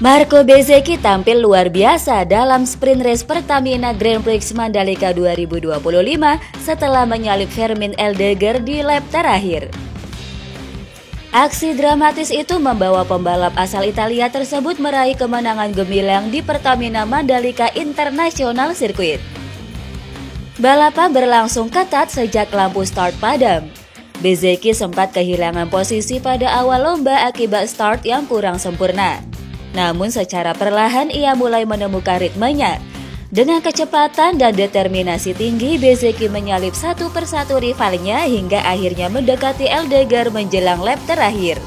Marco Bezzecchi tampil luar biasa dalam sprint race Pertamina Grand Prix Mandalika 2025 setelah menyalip Fermin Aldeguer di lap terakhir. Aksi dramatis itu membawa pembalap asal Italia tersebut meraih kemenangan gemilang di Pertamina Mandalika International Circuit. Balapan berlangsung ketat sejak lampu start padam. Bezzecchi sempat kehilangan posisi pada awal lomba akibat start yang kurang sempurna. Namun secara perlahan ia mulai menemukan ritmenya. Dengan kecepatan dan determinasi tinggi, Bezzecchi menyalip satu persatu rivalnya hingga akhirnya mendekati Aldeguer menjelang lap terakhir.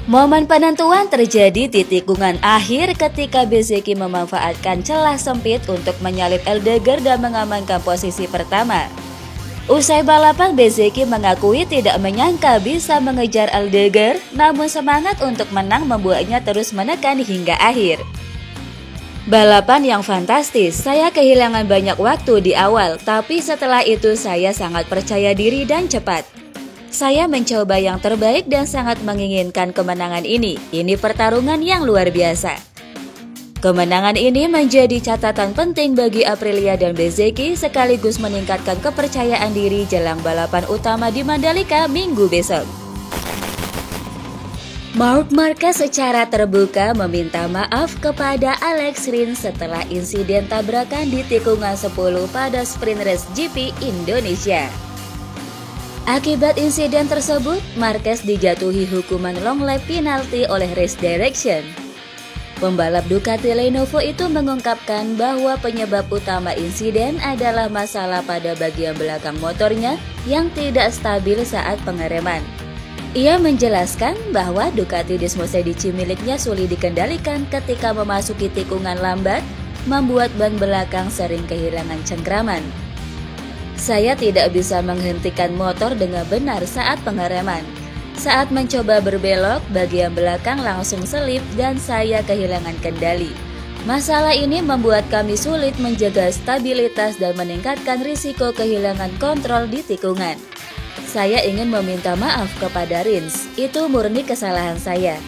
Momen penentuan terjadi di tikungan akhir ketika Bezzecchi memanfaatkan celah sempit untuk menyalip Aldeguer dan mengamankan posisi pertama. Usai balapan, Bezzecchi mengakui tidak menyangka bisa mengejar Aldeguer, namun semangat untuk menang membuatnya terus menekan hingga akhir. Balapan yang fantastis, saya kehilangan banyak waktu di awal, tapi setelah itu saya sangat percaya diri dan cepat. Saya mencoba yang terbaik dan sangat menginginkan kemenangan ini. Ini pertarungan yang luar biasa. Kemenangan ini menjadi catatan penting bagi Aprilia dan Bezzecchi sekaligus meningkatkan kepercayaan diri jelang balapan utama di Mandalika minggu besok. Marc Marquez secara terbuka meminta maaf kepada Alex Rins setelah insiden tabrakan di tikungan 10 pada sprint race GP Indonesia. Akibat insiden tersebut, Marquez dijatuhi hukuman long lap penalty oleh Race Direction. Pembalap Ducati Lenovo itu mengungkapkan bahwa penyebab utama insiden adalah masalah pada bagian belakang motornya yang tidak stabil saat pengereman. Ia menjelaskan bahwa Ducati Desmosedici miliknya sulit dikendalikan ketika memasuki tikungan lambat, membuat ban belakang sering kehilangan cengkraman. Saya tidak bisa menghentikan motor dengan benar saat pengereman. Saat mencoba berbelok, bagian belakang langsung selip dan saya kehilangan kendali. Masalah ini membuat kami sulit menjaga stabilitas dan meningkatkan risiko kehilangan kontrol di tikungan. Saya ingin meminta maaf kepada Rins, itu murni kesalahan saya.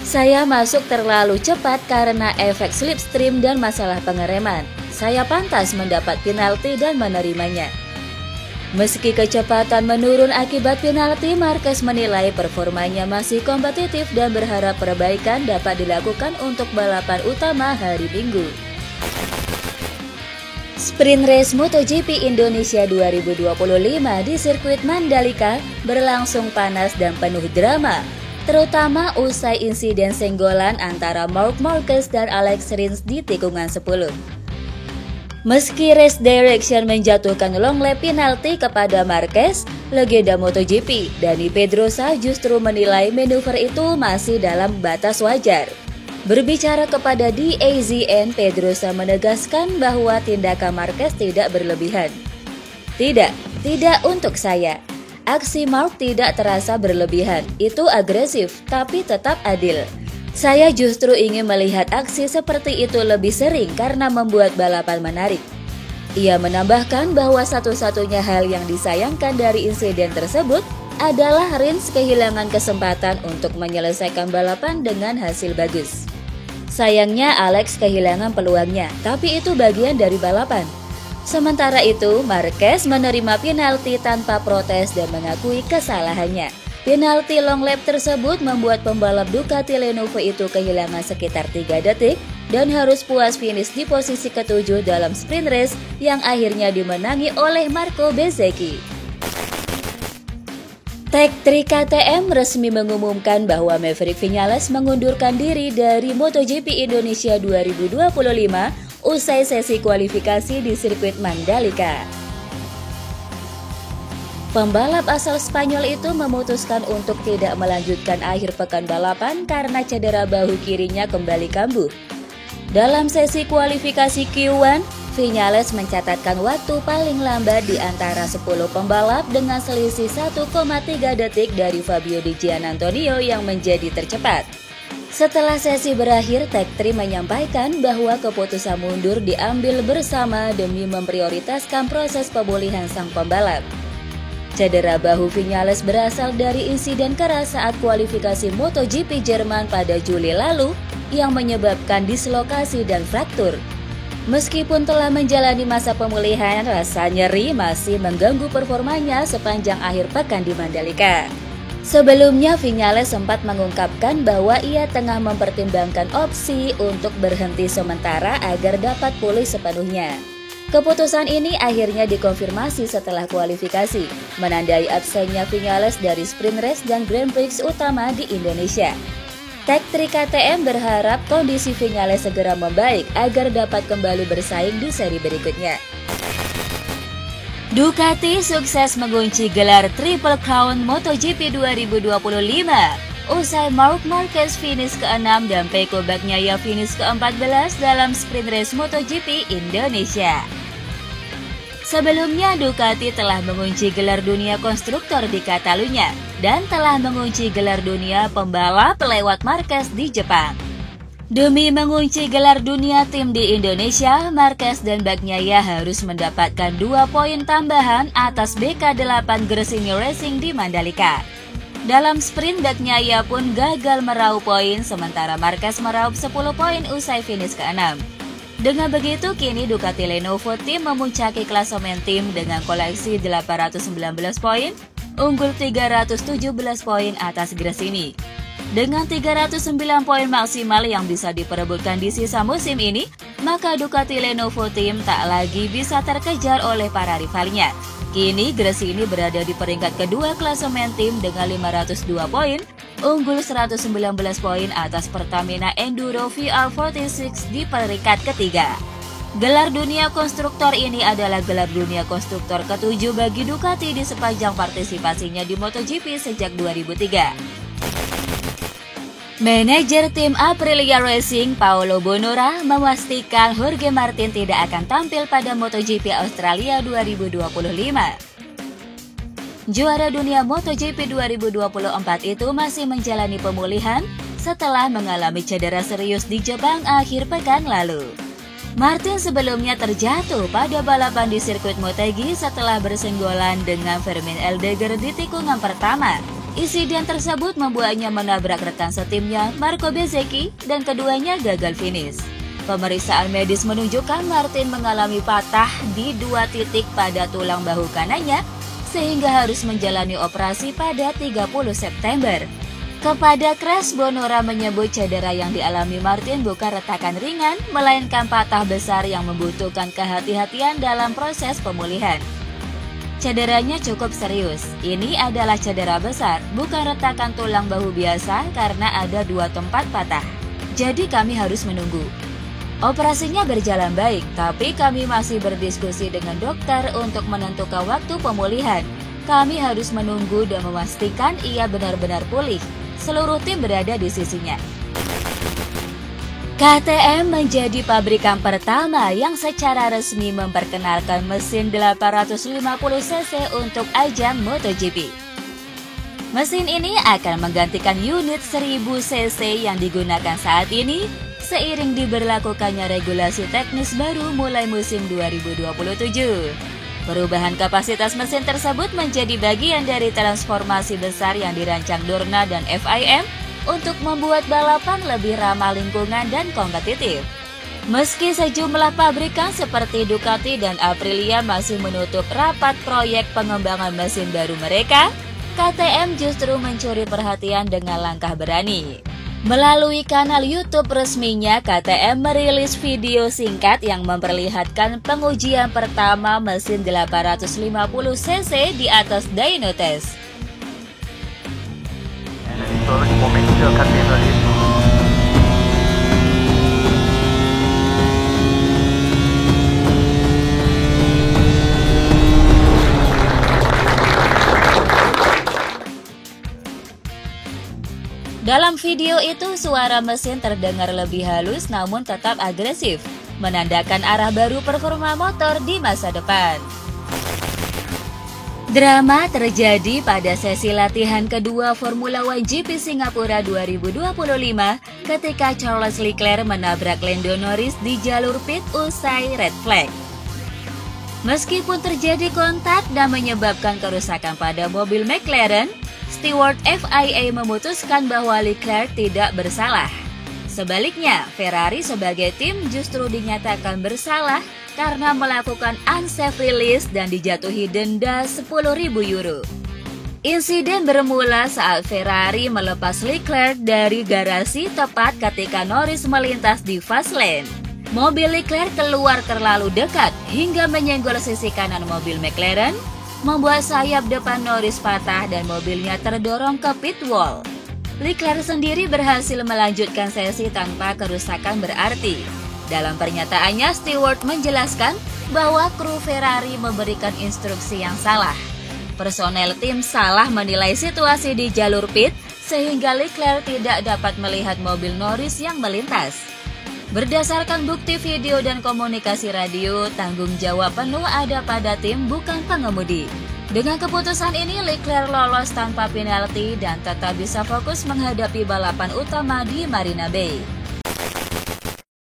Saya masuk terlalu cepat karena efek slipstream dan masalah pengereman. Saya pantas mendapat penalti dan menerimanya. Meski kecepatan menurun akibat penalti, Marquez menilai performanya masih kompetitif dan berharap perbaikan dapat dilakukan untuk balapan utama hari Minggu. Sprint race MotoGP Indonesia 2025 di sirkuit Mandalika berlangsung panas dan penuh drama, terutama usai insiden senggolan antara Marc Marquez dan Alex Rins di tikungan 10. Meski Race Direction menjatuhkan long lap penalti kepada Marquez, legenda MotoGP Dani Pedrosa justru menilai manuver itu masih dalam batas wajar. Berbicara kepada DAZN, Pedrosa menegaskan bahwa tindakan Marquez tidak berlebihan. Tidak untuk saya. Aksi Marc tidak terasa berlebihan, itu agresif tapi tetap adil. Saya justru ingin melihat aksi seperti itu lebih sering karena membuat balapan menarik. Ia menambahkan bahwa satu-satunya hal yang disayangkan dari insiden tersebut adalah Rins kehilangan kesempatan untuk menyelesaikan balapan dengan hasil bagus. Sayangnya Alex kehilangan peluangnya, tapi itu bagian dari balapan. Sementara itu, Marquez menerima penalti tanpa protes dan mengakui kesalahannya. Penalti long lap tersebut membuat pembalap Ducati Lenovo itu kehilangan sekitar 3 detik dan harus puas finish di posisi ke-7 dalam sprint race yang akhirnya dimenangi oleh Marco Bezzecchi. Tech3 KTM resmi mengumumkan bahwa Maverick Viñales mengundurkan diri dari MotoGP Indonesia 2025 usai sesi kualifikasi di sirkuit Mandalika. Pembalap asal Spanyol itu memutuskan untuk tidak melanjutkan akhir pekan balapan karena cedera bahu kirinya kembali kambuh. Dalam sesi kualifikasi Q1, Viñales mencatatkan waktu paling lambat di antara 10 pembalap dengan selisih 1,3 detik dari Fabio Di Giannantonio yang menjadi tercepat. Setelah sesi berakhir, Tech3 menyampaikan bahwa keputusan mundur diambil bersama demi memprioritaskan proses pemulihan sang pembalap. Cedera bahu Viñales berasal dari insiden keras saat kualifikasi MotoGP Jerman pada Juli lalu yang menyebabkan dislokasi dan fraktur. Meskipun telah menjalani masa pemulihan, rasa nyeri masih mengganggu performanya sepanjang akhir pekan di Mandalika. Sebelumnya, Viñales sempat mengungkapkan bahwa ia tengah mempertimbangkan opsi untuk berhenti sementara agar dapat pulih sepenuhnya. Keputusan ini akhirnya dikonfirmasi setelah kualifikasi, menandai absennya Viñales dari sprint race dan Grand Prix utama di Indonesia. Tech3 KTM berharap kondisi Viñales segera membaik agar dapat kembali bersaing di seri berikutnya. Ducati sukses mengunci gelar Triple Crown MotoGP 2025. Usai Marc Marquez finish ke-6 dan Pecco Bagnaia finish ke-14 dalam sprint race MotoGP Indonesia. Sebelumnya, Ducati telah mengunci gelar dunia konstruktor di Catalunya dan telah mengunci gelar dunia pembalap lewat Marquez di Jepang. Demi mengunci gelar dunia tim di Indonesia, Marquez dan Bagnaia harus mendapatkan 2 poin tambahan atas BK8 Gresini Racing di Mandalika. Dalam sprint, Bagnaia pun gagal meraup poin, sementara Marquez meraup 10 poin usai finish ke-6. Dengan begitu, kini Ducati Lenovo Team memuncaki klasemen tim dengan koleksi 819 poin, unggul 317 poin atas Gresini. Dengan 309 poin maksimal yang bisa diperebutkan di sisa musim ini, maka Ducati Lenovo Team tak lagi bisa terkejar oleh para rivalnya. Kini Gresini berada di peringkat kedua klasemen tim dengan 502 poin, unggul 119 poin atas Pertamina Enduro VR46 di peringkat ketiga. Gelar dunia konstruktor ini adalah gelar dunia konstruktor ke-7 bagi Ducati di sepanjang partisipasinya di MotoGP sejak 2003. Manajer tim Aprilia Racing, Paolo Bonora, memastikan Jorge Martin tidak akan tampil pada MotoGP Australia 2025. Juara dunia MotoGP 2024 itu masih menjalani pemulihan setelah mengalami cedera serius di Jepang akhir pekan lalu. Martin sebelumnya terjatuh pada balapan di sirkuit Motegi setelah bersenggolan dengan Fermin Aldeguer di tikungan pertama. Insiden tersebut membuatnya menabrak rekan setimnya Marco Bezzecchi dan keduanya gagal finish. Pemeriksaan medis menunjukkan Martin mengalami patah di 2 titik pada tulang bahu kanannya sehingga harus menjalani operasi pada 30 September. Kepada Crash, Bonora menyebut cedera yang dialami Martin bukan retakan ringan, melainkan patah besar yang membutuhkan kehati-hatian dalam proses pemulihan. Cederanya cukup serius. Ini adalah cedera besar, bukan retakan tulang bahu biasa karena ada 2 tempat patah. Jadi kami harus menunggu. Operasinya berjalan baik, tapi kami masih berdiskusi dengan dokter untuk menentukan waktu pemulihan. Kami harus menunggu dan memastikan ia benar-benar pulih. Seluruh tim berada di sisinya. KTM menjadi pabrikan pertama yang secara resmi memperkenalkan mesin 850cc untuk ajang MotoGP. Mesin ini akan menggantikan unit 1000cc yang digunakan saat ini, seiring diberlakukannya regulasi teknis baru mulai musim 2027. Perubahan kapasitas mesin tersebut menjadi bagian dari transformasi besar yang dirancang Dorna dan FIM untuk membuat balapan lebih ramah lingkungan dan kompetitif. Meski sejumlah pabrikan seperti Ducati dan Aprilia masih menutup rapat proyek pengembangan mesin baru mereka, KTM justru mencuri perhatian dengan langkah berani. Melalui kanal YouTube resminya, KTM merilis video singkat yang memperlihatkan pengujian pertama mesin 850cc di atas dyno test. Dalam video itu, suara mesin terdengar lebih halus namun tetap agresif, menandakan arah baru performa motor di masa depan. Drama terjadi pada sesi latihan kedua Formula One GP Singapura 2025 ketika Charles Leclerc menabrak Lando Norris di jalur pit usai red flag. Meskipun terjadi kontak dan menyebabkan kerusakan pada mobil McLaren, steward FIA memutuskan bahwa Leclerc tidak bersalah. Sebaliknya, Ferrari sebagai tim justru dinyatakan bersalah karena melakukan unsafe release dan dijatuhi denda 10.000 euro. Insiden bermula saat Ferrari melepas Leclerc dari garasi tepat ketika Norris melintas di fast lane. Mobil Leclerc keluar terlalu dekat hingga menyenggol sisi kanan mobil McLaren, membuat sayap depan Norris patah dan mobilnya terdorong ke pit wall. Leclerc sendiri berhasil melanjutkan sesi tanpa kerusakan berarti. Dalam pernyataannya, steward menjelaskan bahwa kru Ferrari memberikan instruksi yang salah. Personel tim salah menilai situasi di jalur pit sehingga Leclerc tidak dapat melihat mobil Norris yang melintas. Berdasarkan bukti video dan komunikasi radio, tanggung jawab penuh ada pada tim bukan pengemudi. Dengan keputusan ini, Leclerc lolos tanpa penalti dan tetap bisa fokus menghadapi balapan utama di Marina Bay.